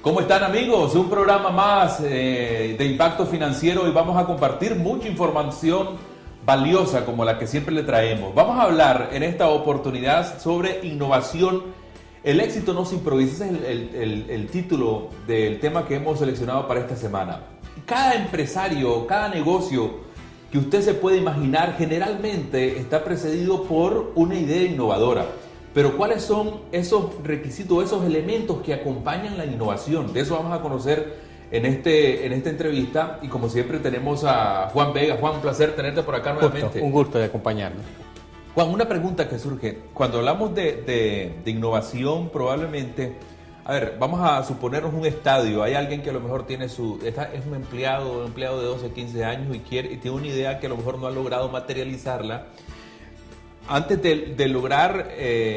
¿Cómo están, amigos? Un programa más de Impacto Financiero y vamos a compartir mucha información valiosa como la que siempre le traemos. Vamos a hablar en esta oportunidad sobre innovación. El éxito no se improvisa, ese es el título del tema que hemos seleccionado para esta semana. Cada empresario, cada negocio que usted se puede imaginar generalmente está precedido por una idea innovadora. Pero ¿cuáles son esos requisitos, esos elementos que acompañan la innovación? De eso vamos a conocer en esta entrevista. Y como siempre tenemos a Juan Vega. Juan, un placer tenerte por acá nuevamente. Un gusto de acompañarnos. Juan, una pregunta que surge. Cuando hablamos de innovación, probablemente... A ver, vamos a suponernos un estadio. Hay alguien que a lo mejor es un empleado de 12, 15 años y tiene una idea que a lo mejor no ha logrado materializarla. Antes de lograr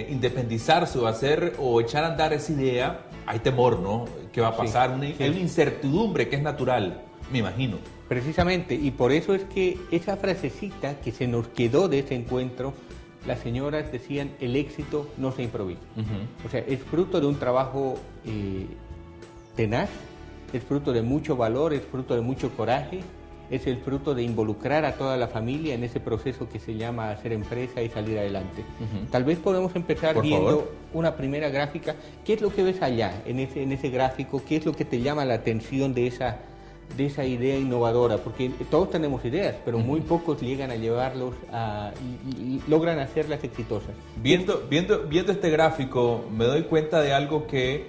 independizarse o echar a andar esa idea, hay temor, ¿no? ¿Qué va a pasar? Hay una incertidumbre que es natural, me imagino. Precisamente, y por eso es que esa frasecita que se nos quedó de ese encuentro, las señoras decían, el éxito no se improvisa. O sea, es fruto de un trabajo tenaz, es fruto de mucho valor, es fruto de mucho coraje, es el fruto de involucrar a toda la familia en ese proceso que se llama hacer empresa y salir adelante. Tal vez podemos empezar viendo una primera gráfica. ¿Qué es lo que ves allá en ese gráfico? ¿Qué es lo que te llama la atención de esa idea innovadora? Porque todos tenemos ideas, pero muy pocos llegan a llevarlos y logran hacerlas exitosas. Viendo este gráfico, me doy cuenta de algo que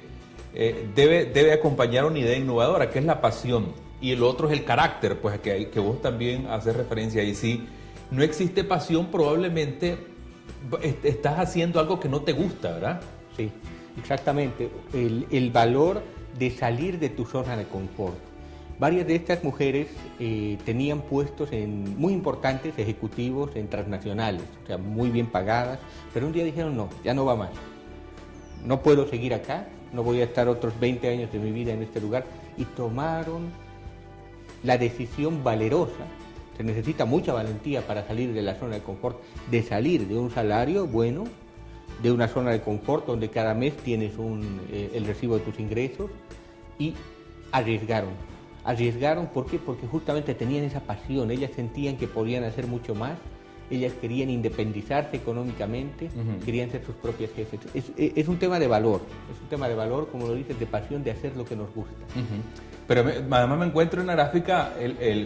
debe acompañar una idea innovadora, que es la pasión. Y el otro es el carácter, pues que vos también haces referencia. Y si no existe pasión, probablemente estás haciendo algo que no te gusta, ¿verdad? Sí, exactamente. El valor de salir de tu zona de confort. Varias de estas mujeres tenían puestos muy importantes, ejecutivos en transnacionales, o sea, muy bien pagadas, pero un día dijeron, no, ya no va más. No puedo seguir acá, no voy a estar otros 20 años de mi vida en este lugar. Y tomaron la decisión valerosa, se necesita mucha valentía para salir de la zona de confort, de salir de un salario bueno, de una zona de confort donde cada mes tienes el recibo de tus ingresos, y arriesgaron. Arriesgaron, ¿por qué? Porque justamente tenían esa pasión, ellas sentían que podían hacer mucho más, ellas querían independizarse económicamente, querían ser sus propias jefes. Es un tema de valor, como lo dices, de pasión, de hacer lo que nos gusta. Pero además me encuentro en la gráfica,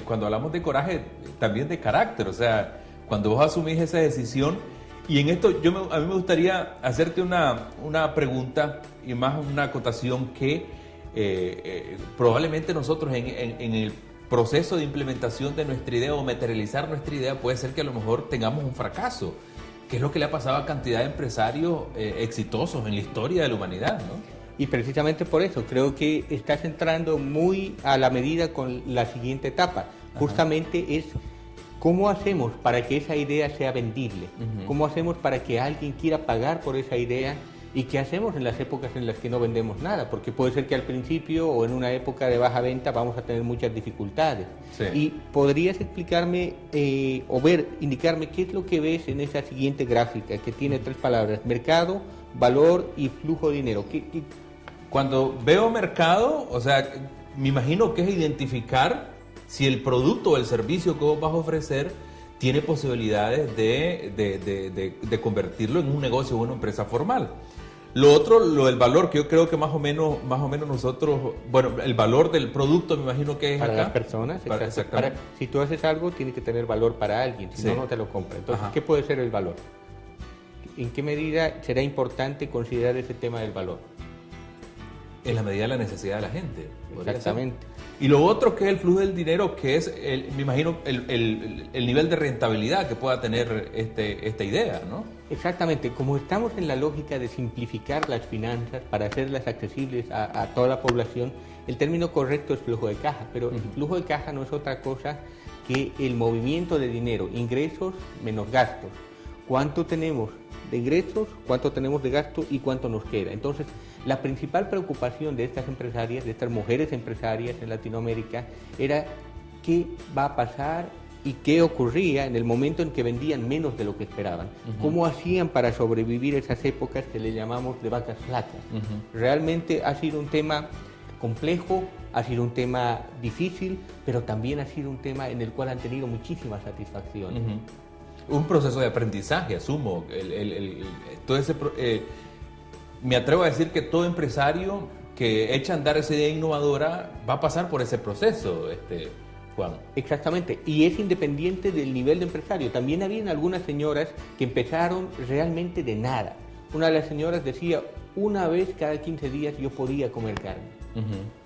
cuando hablamos de coraje, también de carácter. O sea, cuando vos asumís esa decisión, y en esto a mí me gustaría hacerte una pregunta y más una acotación que probablemente nosotros en el proceso de implementación de nuestra idea o materializar nuestra idea, puede ser que a lo mejor tengamos un fracaso, que es lo que le ha pasado a cantidad de empresarios exitosos en la historia de la humanidad, ¿no? Y precisamente por eso creo que estás entrando muy a la medida con la siguiente etapa. Justamente es cómo hacemos para que esa idea sea vendible, cómo hacemos para que alguien quiera pagar por esa idea, y qué hacemos en las épocas en las que no vendemos nada, porque puede ser que al principio o en una época de baja venta vamos a tener muchas dificultades. Sí. Y podrías explicarme indicarme qué es lo que ves en esa siguiente gráfica que tiene 3 palabras: mercado, valor y flujo de dinero. Cuando veo mercado, o sea, me imagino que es identificar si el producto o el servicio que vos vas a ofrecer tiene posibilidades de convertirlo en un negocio o una empresa formal. Lo otro, lo del valor, que yo creo que más o menos nosotros, bueno, el valor del producto me imagino que es para acá. Las personas, exactamente. Si tú haces algo, tiene que tener valor para alguien, si no, no te lo compra. Entonces, ¿qué puede ser el valor? ¿En qué medida será importante considerar ese tema del valor? en la medida de la necesidad de la gente. Exactamente. Y lo otro que es el flujo del dinero, que es, me imagino, el nivel de rentabilidad que pueda tener esta idea, ¿no? Exactamente. Como estamos en la lógica de simplificar las finanzas para hacerlas accesibles a toda la población, el término correcto es flujo de caja, pero el flujo de caja no es otra cosa que el movimiento de dinero, ingresos menos gastos. ¿Cuánto tenemos de ingresos, cuánto tenemos de gasto y cuánto nos queda? Entonces, la principal preocupación de estas empresarias, de estas mujeres empresarias en Latinoamérica, era qué va a pasar y qué ocurría en el momento en que vendían menos de lo que esperaban. ¿Cómo hacían para sobrevivir esas épocas que le llamamos de vacas flacas? Realmente ha sido un tema complejo, ha sido un tema difícil, pero también ha sido un tema en el cual han tenido muchísimas satisfacciones. Un proceso de aprendizaje, asumo. Me atrevo a decir que todo empresario que echa a andar esa idea innovadora va a pasar por ese proceso, Juan. Exactamente, y es independiente del nivel de empresario. También habían algunas señoras que empezaron realmente de nada. Una de las señoras decía, una vez cada 15 días yo podía comer carne.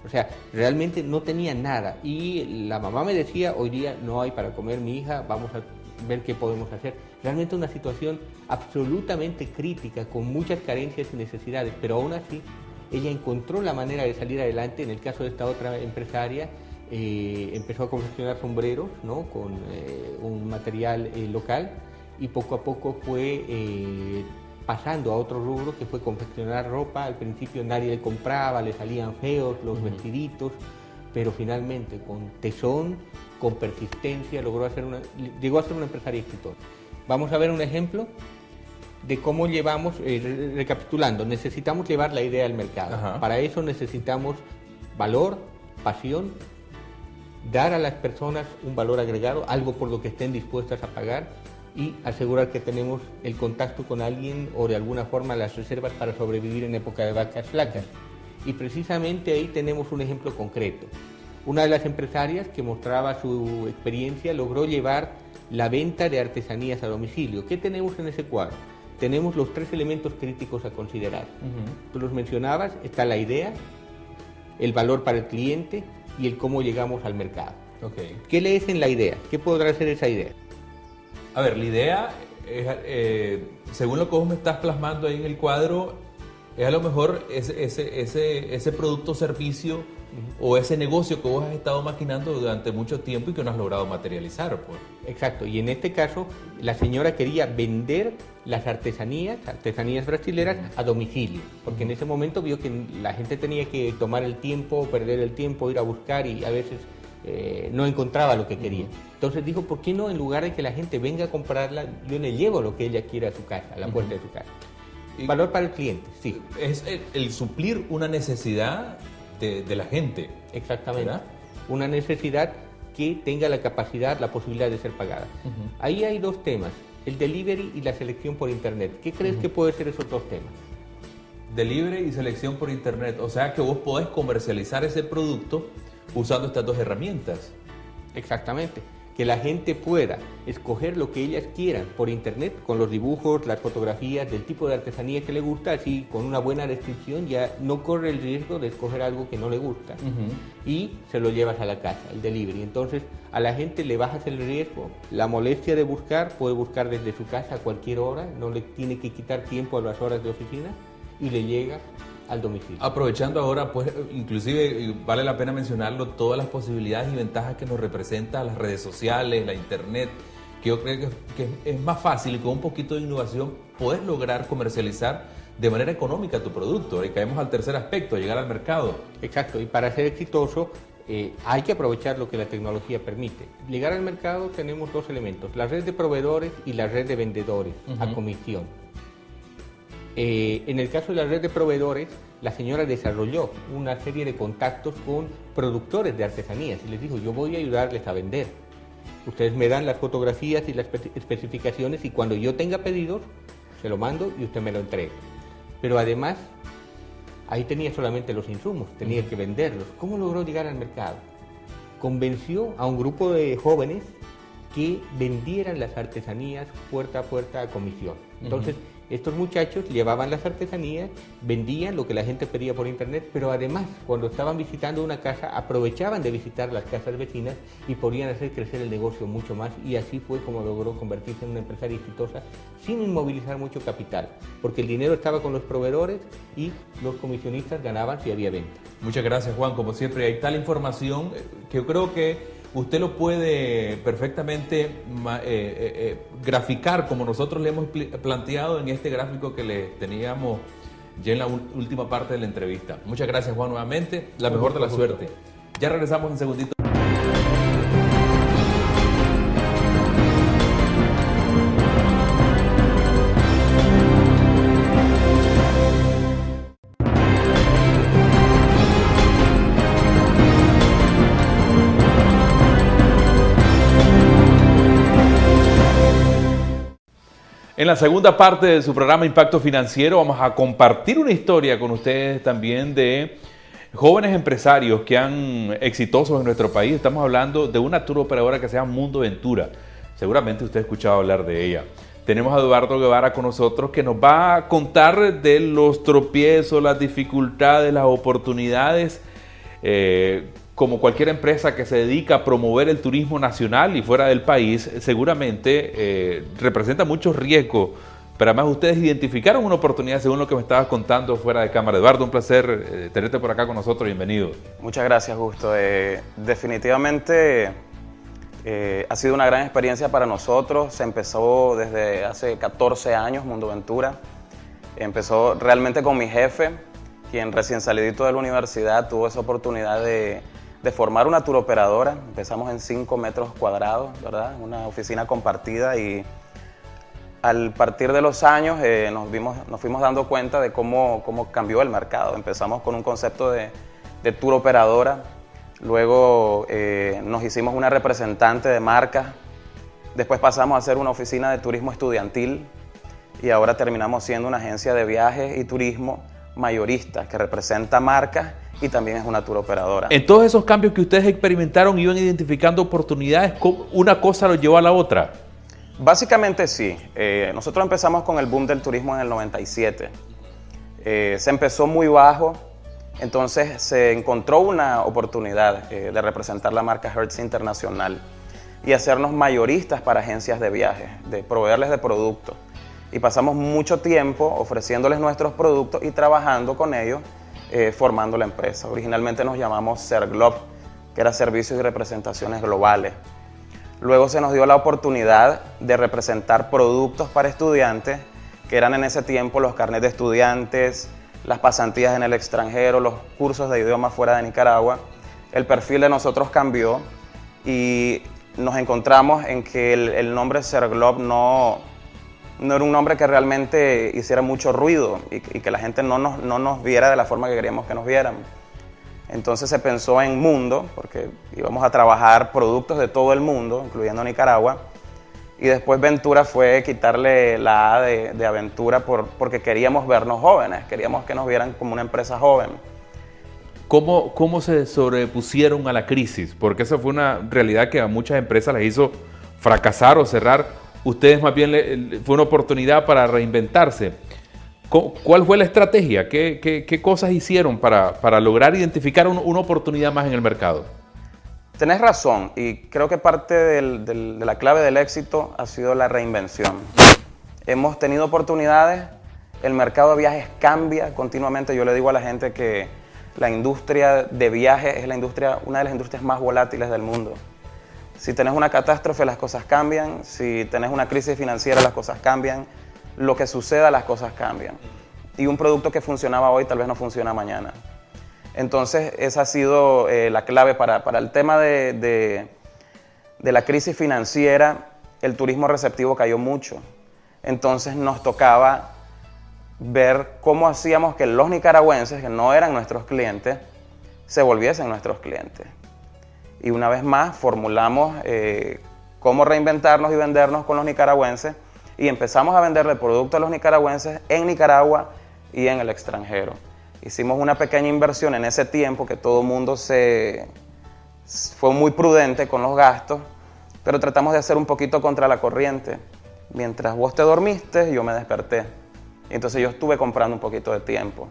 O sea, realmente no tenía nada. Y la mamá me decía, hoy día no hay para comer mi hija, vamos a ver qué podemos hacer. Realmente una situación absolutamente crítica, con muchas carencias y necesidades, pero aún así ella encontró la manera de salir adelante. En el caso de esta otra empresaria, empezó a confeccionar sombreros, ¿no?, con un material local, y poco a poco fue pasando a otro rubro, que fue confeccionar ropa. Al principio nadie le compraba, le salían feos los vestiditos, pero finalmente con tesón, con persistencia, llegó a ser una empresaria exitosa. Vamos a ver un ejemplo de cómo llevamos, recapitulando, necesitamos llevar la idea al mercado. Para eso necesitamos valor, pasión, dar a las personas un valor agregado, algo por lo que estén dispuestas a pagar, y asegurar que tenemos el contacto con alguien o de alguna forma las reservas para sobrevivir en época de vacas flacas. Y precisamente ahí tenemos un ejemplo concreto. Una de las empresarias que mostraba su experiencia logró llevar la venta de artesanías a domicilio. ¿Qué tenemos en ese cuadro? Tenemos los 3 elementos críticos a considerar. Tú los mencionabas, está la idea, el valor para el cliente y el cómo llegamos al mercado. ¿Qué lees en la idea? ¿Qué podrá ser esa idea? A ver, la idea, según lo que vos me estás plasmando ahí en el cuadro, es a lo mejor ese producto o servicio o ese negocio que vos has estado maquinando durante mucho tiempo y que no has logrado materializar, pues. Exacto, y en este caso la señora quería vender las artesanías brasileras a domicilio, porque en ese momento vio que la gente tenía que tomar el tiempo, perder el tiempo, ir a buscar, y a veces no encontraba lo que quería. Entonces dijo, ¿por qué no, en lugar de que la gente venga a comprarla, yo le llevo lo que ella quiere a su casa, a la puerta de su casa? Valor para el cliente, sí. Es el suplir una necesidad de la gente. Exactamente. ¿Verdad? Una necesidad que tenga la capacidad, la posibilidad de ser pagada. Ahí hay 2 temas, el delivery y la selección por internet. ¿Qué crees que pueden ser esos 2 temas? Delivery y selección por internet. O sea que vos podés comercializar ese producto usando estas 2 herramientas. Exactamente. Que la gente pueda escoger lo que ellas quieran por internet, con los dibujos, las fotografías del tipo de artesanía que le gusta, así con una buena descripción ya no corre el riesgo de escoger algo que no le gusta. Y se lo llevas a la casa, el delivery. Entonces a la gente le bajas el riesgo, la molestia de buscar, puede buscar desde su casa a cualquier hora, no le tiene que quitar tiempo a las horas de oficina y le llega al domicilio. Aprovechando ahora, pues, inclusive vale la pena mencionarlo, todas las posibilidades y ventajas que nos representa las redes sociales, la internet, que yo creo que es más fácil y con un poquito de innovación puedes lograr comercializar de manera económica tu producto. Y caemos al tercer aspecto, llegar al mercado. Exacto, y para ser exitoso hay que aprovechar lo que la tecnología permite. Llegar al mercado tenemos 2 elementos, la red de proveedores y la red de vendedores a comisión. En el caso de la red de proveedores, la señora desarrolló una serie de contactos con productores de artesanías y les dijo, yo voy a ayudarles a vender. Ustedes me dan las fotografías y las especificaciones y cuando yo tenga pedidos, se lo mando y usted me lo entrega. Pero además, ahí tenía solamente los insumos, tenía que venderlos. ¿Cómo logró llegar al mercado? Convenció a un grupo de jóvenes que vendieran las artesanías puerta a puerta a comisión. Entonces, Estos muchachos llevaban las artesanías, vendían lo que la gente pedía por internet, pero además, cuando estaban visitando una casa, aprovechaban de visitar las casas vecinas y podían hacer crecer el negocio mucho más, y así fue como logró convertirse en una empresaria exitosa sin inmovilizar mucho capital, porque el dinero estaba con los proveedores y los comisionistas ganaban si había venta. Muchas gracias, Juan. Como siempre, hay tal información que yo creo que usted lo puede perfectamente graficar como nosotros le hemos planteado en este gráfico que le teníamos ya en la última parte de la entrevista. Muchas gracias, Juan, nuevamente. La mejor de la suerte. Ya regresamos en segundito. En la segunda parte de su programa Impacto Financiero vamos a compartir una historia con ustedes también de jóvenes empresarios que han exitosos en nuestro país. Estamos hablando de una tour operadora que se llama Mundo Ventura. Seguramente usted ha escuchado hablar de ella. Tenemos a Eduardo Guevara con nosotros que nos va a contar de los tropiezos, las dificultades, las oportunidades, como cualquier empresa que se dedica a promover el turismo nacional y fuera del país, seguramente representa muchos riesgos, pero además ustedes identificaron una oportunidad según lo que me estabas contando fuera de cámara. Eduardo, un placer tenerte por acá con nosotros, bienvenido. Muchas gracias, Justo. Definitivamente ha sido una gran experiencia para nosotros. Se empezó desde hace 14 años, Mundo Ventura. Empezó realmente con mi jefe, quien recién salidito de la universidad tuvo esa oportunidad de formar una tour operadora. Empezamos en 5 metros cuadrados, ¿verdad? Una oficina compartida, y al partir de los años nos fuimos dando cuenta de cómo cambió el mercado. Empezamos con un concepto de tour operadora, luego nos hicimos una representante de marca, después pasamos a ser una oficina de turismo estudiantil y ahora terminamos siendo una agencia de viajes y turismo mayorista que representa marcas y también es una tour operadora. En todos esos cambios que ustedes experimentaron, iban identificando oportunidades, una cosa lo llevó a la otra. Básicamente sí. Nosotros empezamos con el boom del turismo en el 97. Se empezó muy bajo, entonces se encontró una oportunidad de representar la marca Hertz Internacional y hacernos mayoristas para agencias de viajes, de proveerles de productos. Y pasamos mucho tiempo ofreciéndoles nuestros productos y trabajando con ellos, formando la empresa. Originalmente nos llamamos Serglob, que era Servicios y Representaciones Globales. Luego se nos dio la oportunidad de representar productos para estudiantes, que eran en ese tiempo los carnets de estudiantes, las pasantías en el extranjero, los cursos de idioma fuera de Nicaragua. El perfil de nosotros cambió y nos encontramos en que el nombre Serglob no era un nombre que realmente hiciera mucho ruido y que la gente no nos viera de la forma que queríamos que nos vieran. Entonces se pensó en Mundo, porque íbamos a trabajar productos de todo el mundo, incluyendo Nicaragua, y después Ventura fue quitarle la A de aventura porque queríamos vernos jóvenes, queríamos que nos vieran como una empresa joven. ¿Cómo se sobrepusieron a la crisis? Porque esa fue una realidad que a muchas empresas les hizo fracasar o cerrar. Ustedes más bien fue una oportunidad para reinventarse. ¿Cuál fue la estrategia? ¿Qué cosas hicieron para lograr identificar una oportunidad más en el mercado? Tenés razón, y creo que parte de la clave del éxito ha sido la reinvención. Hemos tenido oportunidades, el mercado de viajes cambia continuamente. Yo le digo a la gente que la industria de viajes es una de las industrias más volátiles del mundo. Si tenés una catástrofe, las cosas cambian. Si tenés una crisis financiera, las cosas cambian. Lo que suceda, las cosas cambian. Y un producto que funcionaba hoy tal vez no funciona mañana. Entonces, esa ha sido la clave para el tema de la crisis financiera. El turismo receptivo cayó mucho. Entonces, nos tocaba ver cómo hacíamos que los nicaragüenses, que no eran nuestros clientes, se volviesen nuestros clientes. Y una vez más formulamos cómo reinventarnos y vendernos con los nicaragüenses y empezamos a venderle productos a los nicaragüenses en Nicaragua y en el extranjero. Hicimos una pequeña inversión en ese tiempo que todo el mundo fue muy prudente con los gastos, pero tratamos de hacer un poquito contra la corriente. Mientras vos te dormiste, yo me desperté. Entonces yo estuve comprando un poquito de tiempo.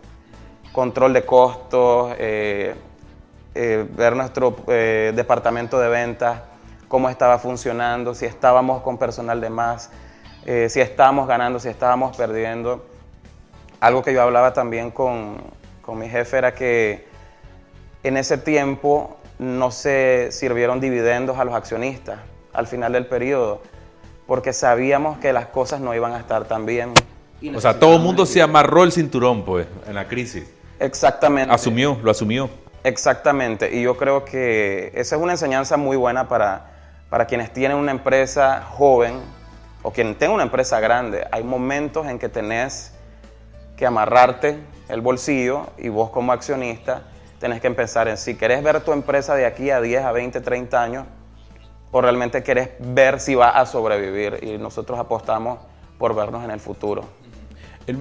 Control de costos, ver nuestro departamento de ventas, cómo estaba funcionando, si estábamos con personal de más, si estábamos ganando, si estábamos perdiendo. Algo que yo hablaba también con mi jefe era que en ese tiempo no se sirvieron dividendos a los accionistas al final del periodo, porque sabíamos que las cosas no iban a estar tan bien. O sea, todo el mundo se amarró el cinturón, pues, en la crisis. Exactamente. Lo asumió. Exactamente, y yo creo que esa es una enseñanza muy buena para quienes tienen una empresa joven o quien tenga una empresa grande. Hay momentos en que tenés que amarrarte el bolsillo y vos como accionista tenés que pensar en si querés ver tu empresa de aquí a 10, a 20, 30 años o realmente querés ver si va a sobrevivir, y nosotros apostamos por vernos en el futuro. El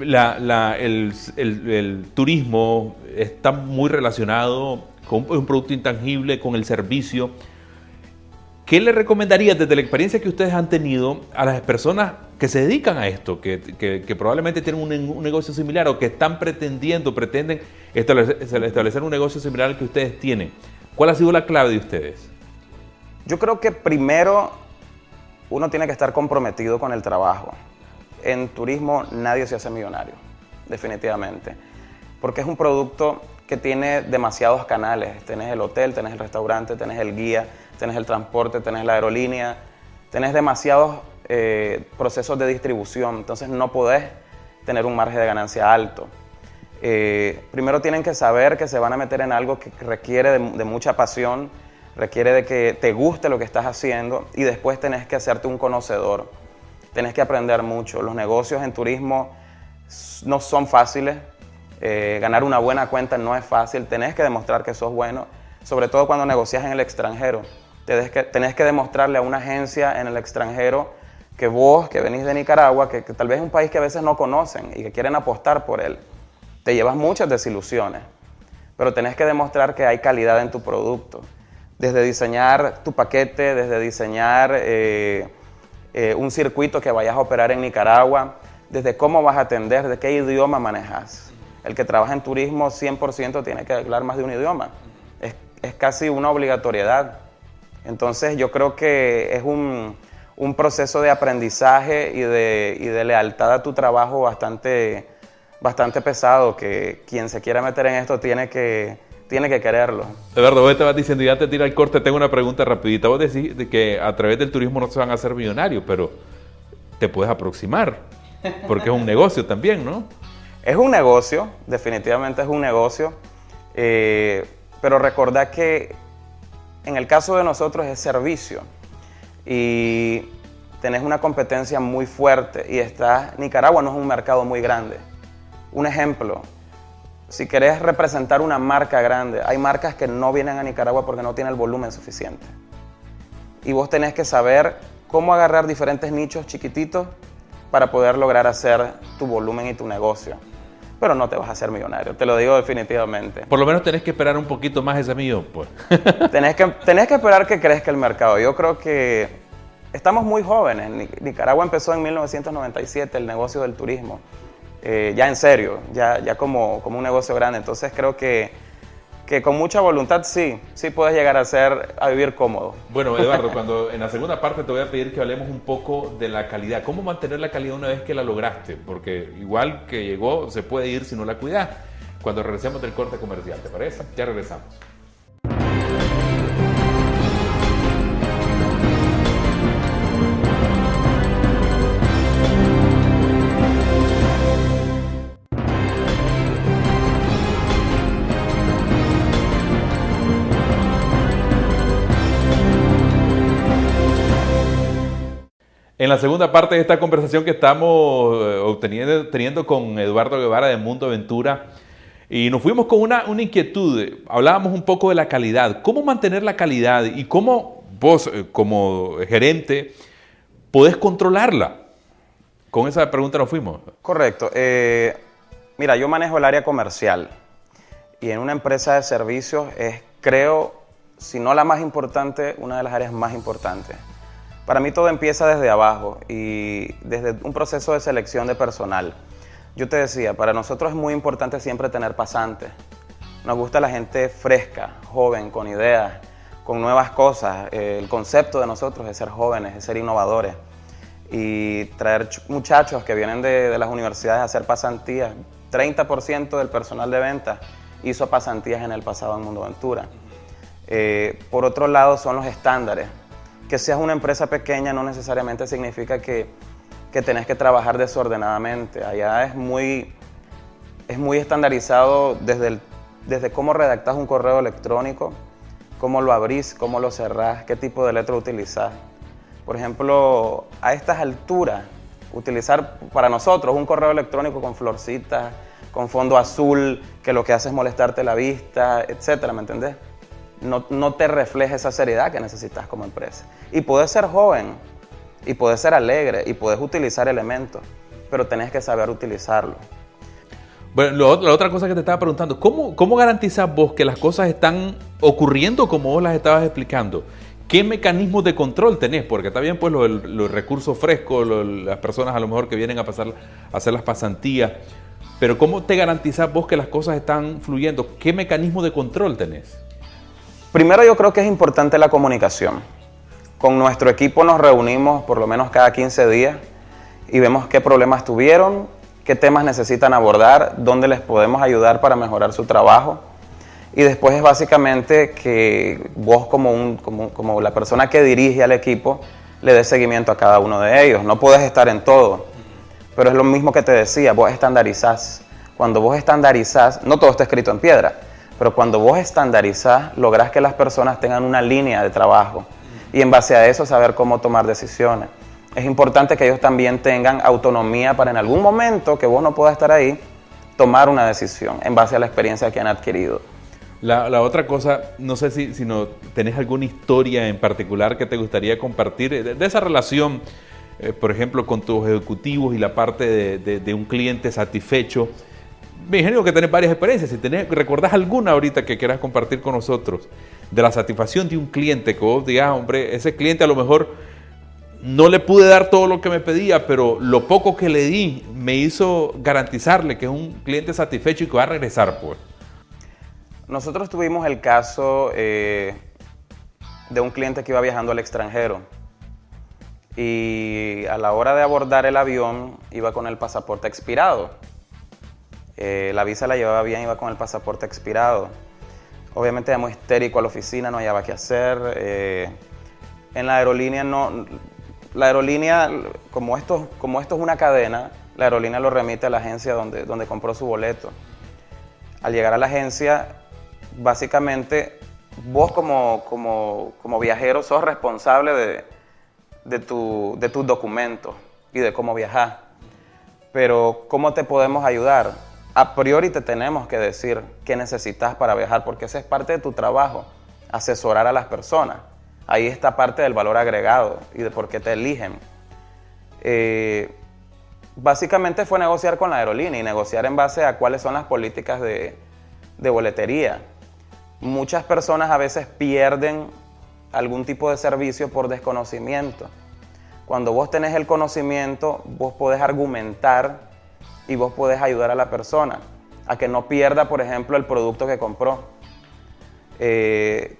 turismo está muy relacionado con un producto intangible, con el servicio. ¿Qué le recomendaría desde la experiencia que ustedes han tenido a las personas que se dedican a esto, que probablemente tienen un negocio similar o que pretenden establecer un negocio similar al que ustedes tienen? ¿Cuál ha sido la clave de ustedes? Yo creo que primero uno tiene que estar comprometido con el trabajo. En turismo nadie se hace millonario, definitivamente, porque es un producto que tiene demasiados canales. Tenés el hotel, tenés el restaurante, tenés el guía, tenés el transporte, tenés la aerolínea, tenés demasiados procesos de distribución, entonces no podés tener un margen de ganancia alto. Primero tienen que saber que se van a meter en algo que requiere de mucha pasión, requiere de que te guste lo que estás haciendo, y después tenés que hacerte un conocedor. Tenés que aprender mucho. Los negocios en turismo no son fáciles. Ganar una buena cuenta no es fácil. Tenés que demostrar que sos bueno, sobre todo cuando negocias en el extranjero. Tenés que demostrarle a una agencia en el extranjero que vos, que venís de Nicaragua, que tal vez es un país que a veces no conocen y que quieren apostar por él, te llevas muchas desilusiones, pero tenés que demostrar que hay calidad en tu producto. Desde diseñar tu paquete, desde diseñar un circuito que vayas a operar en Nicaragua, desde cómo vas a atender, de qué idioma manejas. El que trabaja en turismo 100% tiene que hablar más de un idioma. Es casi una obligatoriedad. Entonces yo creo que es un proceso de aprendizaje y de lealtad a tu trabajo bastante pesado, que quien se quiera meter en esto tiene que quererlo. Eduardo, vos te vas diciendo, ya te tira el corte, tengo una pregunta rapidita. Vos decís de que a través del turismo no se van a hacer millonarios, pero te puedes aproximar, porque es un negocio también, ¿no? Es un negocio, definitivamente es un negocio, pero recordad que en el caso de nosotros es servicio y tenés una competencia muy fuerte y Nicaragua no es un mercado muy grande. Un ejemplo, si querés representar una marca grande, hay marcas que no vienen a Nicaragua porque no tienen el volumen suficiente. Y vos tenés que saber cómo agarrar diferentes nichos chiquititos para poder lograr hacer tu volumen y tu negocio. Pero no te vas a hacer millonario, te lo digo definitivamente. Por lo menos tenés que esperar un poquito más ese millón, pues. Tenés que esperar que crezca el mercado. Yo creo que estamos muy jóvenes. Nicaragua empezó en 1997 el negocio del turismo. Ya en serio, ya como un negocio grande. Entonces creo que con mucha voluntad sí puedes llegar a vivir cómodo. Bueno, Eduardo, cuando en la segunda parte te voy a pedir que hablemos un poco de la calidad. ¿Cómo mantener la calidad una vez que la lograste? Porque igual que llegó, se puede ir si no la cuidas. Cuando regresemos del corte comercial, ¿te parece? Ya regresamos. En la segunda parte de esta conversación que estamos teniendo con Eduardo Guevara de Mundo Aventura, y nos fuimos con una inquietud. Hablábamos un poco de la calidad. ¿Cómo mantener la calidad y cómo vos, como gerente, podés controlarla? Con esa pregunta nos fuimos. Correcto. Mira, yo manejo el área comercial y en una empresa de servicios creo, si no la más importante, una de las áreas más importantes. Para mí todo empieza desde abajo y desde un proceso de selección de personal. Yo te decía, para nosotros es muy importante siempre tener pasantes. Nos gusta la gente fresca, joven, con ideas, con nuevas cosas. El concepto de nosotros es ser jóvenes, es ser innovadores. Y traer muchachos que vienen de las universidades a hacer pasantías. 30% del personal de ventas hizo pasantías en el pasado en Mundo Ventura. Por otro lado son los estándares. Que seas una empresa pequeña no necesariamente significa que tenés que trabajar desordenadamente. Allá es muy estandarizado desde cómo redactás un correo electrónico, cómo lo abrís, cómo lo cerrás, qué tipo de letra utilizás. Por ejemplo, a estas alturas, utilizar para nosotros un correo electrónico con florcitas, con fondo azul, que lo que hace es molestarte la vista, etcétera, ¿me entendés? No te refleja esa seriedad que necesitas como empresa. Y puedes ser joven, y puedes ser alegre, y puedes utilizar elementos, pero tenés que saber utilizarlo. Bueno, la otra cosa que te estaba preguntando, ¿cómo garantizas vos que las cosas están ocurriendo como vos las estabas explicando? ¿Qué mecanismos de control tenés? Porque está bien, pues, los recursos frescos, las personas a lo mejor que vienen a hacer las pasantías, pero ¿cómo te garantizas vos que las cosas están fluyendo? ¿Qué mecanismo de control tenés? Primero, yo creo que es importante la comunicación. Con nuestro equipo nos reunimos por lo menos cada 15 días y vemos qué problemas tuvieron, qué temas necesitan abordar, dónde les podemos ayudar para mejorar su trabajo. Y después es básicamente que vos como la persona que dirige al equipo le des seguimiento a cada uno de ellos. No puedes estar en todo, pero es lo mismo que te decía, vos estandarizás. Cuando vos estandarizás, no todo está escrito en piedra, pero cuando vos estandarizás, lográs que las personas tengan una línea de trabajo y en base a eso saber cómo tomar decisiones. Es importante que ellos también tengan autonomía para en algún momento que vos no puedas estar ahí, tomar una decisión en base a la experiencia que han adquirido. La otra cosa, no sé si tenés alguna historia en particular que te gustaría compartir de esa relación, por ejemplo, con tus ejecutivos y la parte de un cliente satisfecho. Me imagino que tenés varias experiencias. Si recordás alguna ahorita que quieras compartir con nosotros de la satisfacción de un cliente, que vos digas, hombre, ese cliente a lo mejor no le pude dar todo lo que me pedía, pero lo poco que le di me hizo garantizarle que es un cliente satisfecho y que va a regresar, pues. Nosotros tuvimos el caso de un cliente que iba viajando al extranjero y a la hora de abordar el avión iba con el pasaporte expirado. La visa la llevaba bien, iba con el pasaporte expirado. Obviamente era muy histérico a la oficina, no hallaba qué hacer. En la aerolínea como esto es una cadena, la aerolínea lo remite a la agencia donde compró su boleto. Al llegar a la agencia, básicamente vos como viajero sos responsable de tus documentos y de cómo viajás. Pero ¿cómo te podemos ayudar? A priori te tenemos que decir qué necesitas para viajar, porque esa es parte de tu trabajo, asesorar a las personas. Ahí está parte del valor agregado y de por qué te eligen. Básicamente fue negociar con la aerolínea y negociar en base a cuáles son las políticas de boletería. Muchas personas a veces pierden algún tipo de servicio por desconocimiento. Cuando vos tenés el conocimiento, vos podés argumentar y vos podés ayudar a la persona a que no pierda, por ejemplo, el producto que compró.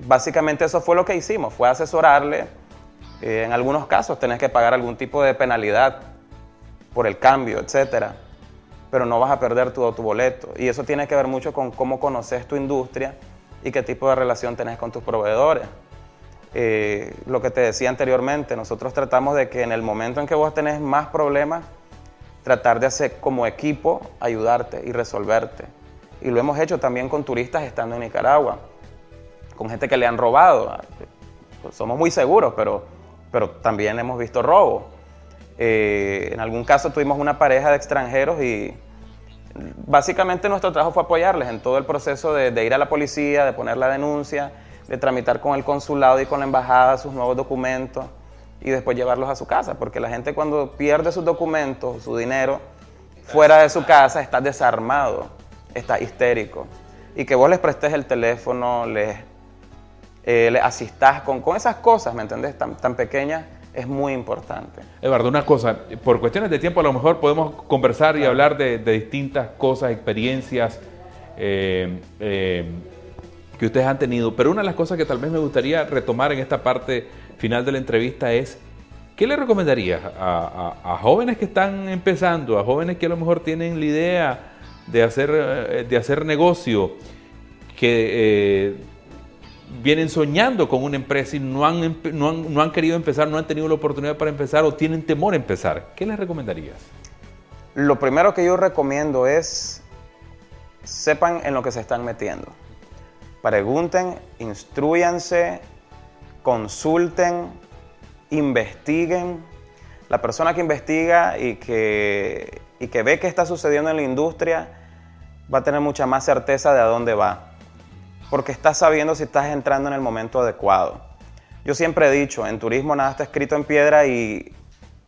Básicamente eso fue lo que hicimos, fue asesorarle. En algunos casos tenés que pagar algún tipo de penalidad por el cambio, etcétera, pero no vas a perder tu boleto. Y eso tiene que ver mucho con cómo conoces tu industria y qué tipo de relación tenés con tus proveedores. Lo que te decía anteriormente, nosotros tratamos de que en el momento en que vos tenés más problemas, tratar de hacer como equipo, ayudarte y resolverte. Y lo hemos hecho también con turistas estando en Nicaragua, con gente que le han robado. Pues somos muy seguros, pero también hemos visto robo. En algún caso tuvimos una pareja de extranjeros y básicamente nuestro trabajo fue apoyarles en todo el proceso de ir a la policía, de poner la denuncia, de tramitar con el consulado y con la embajada sus nuevos documentos y después llevarlos a su casa, porque la gente cuando pierde sus documentos, su dinero, fuera de su casa está desarmado, está histérico. Y que vos les prestes el teléfono, les asistás con esas cosas, ¿me entendés? Tan pequeñas, es muy importante. Eduardo, una cosa, por cuestiones de tiempo a lo mejor podemos conversar y hablar de distintas cosas, experiencias que ustedes han tenido, pero una de las cosas que tal vez me gustaría retomar en esta parte final de la entrevista es, ¿qué le recomendarías a jóvenes que están empezando, a jóvenes que a lo mejor tienen la idea de hacer negocio, que vienen soñando con una empresa y no han querido empezar, no han tenido la oportunidad para empezar o tienen temor a empezar? ¿Qué les recomendarías? Lo primero que yo recomiendo es sepan en lo que se están metiendo. Pregunten, instrúyanse, consulten, investiguen. La persona que investiga y que ve qué está sucediendo en la industria va a tener mucha más certeza de a dónde va, porque estás sabiendo si estás entrando en el momento adecuado. Yo siempre he dicho, en turismo nada está escrito en piedra y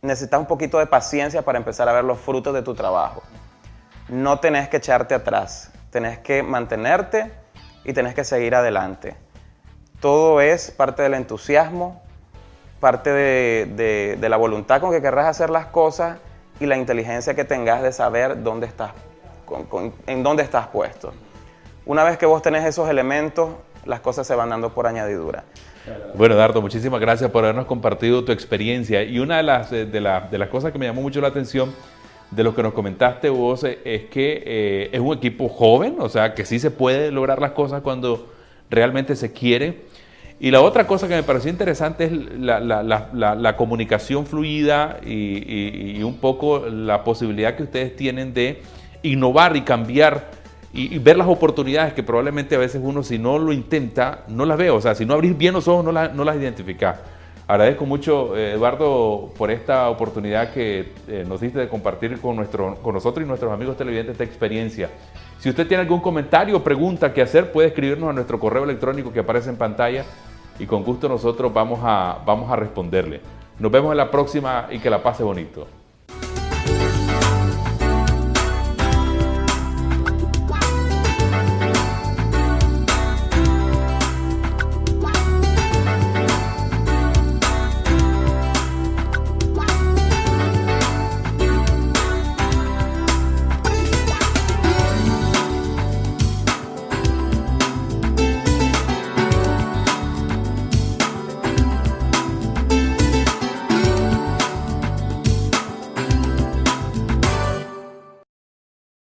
necesitas un poquito de paciencia para empezar a ver los frutos de tu trabajo. No tenés que echarte atrás, tenés que mantenerte y tenés que seguir adelante. Todo es parte del entusiasmo, parte de la voluntad con que querrás hacer las cosas y la inteligencia que tengas de saber dónde estás, en dónde estás puesto. Una vez que vos tenés esos elementos, las cosas se van dando por añadidura. Bueno, Eduardo, muchísimas gracias por habernos compartido tu experiencia. Y una de las cosas que me llamó mucho la atención de lo que nos comentaste vos es que es un equipo joven, o sea, que sí se puede lograr las cosas cuando realmente se quiere. Y la otra cosa que me pareció interesante es la comunicación fluida y un poco la posibilidad que ustedes tienen de innovar y cambiar y ver las oportunidades que probablemente a veces uno, si no lo intenta, no las ve. O sea, si no abrís bien los ojos, no las identificás. Agradezco mucho, Eduardo, por esta oportunidad que nos diste de compartir con nosotros y nuestros amigos televidentes esta experiencia. Si usted tiene algún comentario o pregunta que hacer, puede escribirnos a nuestro correo electrónico que aparece en pantalla y con gusto nosotros vamos a responderle. Nos vemos en la próxima y que la pase bonito.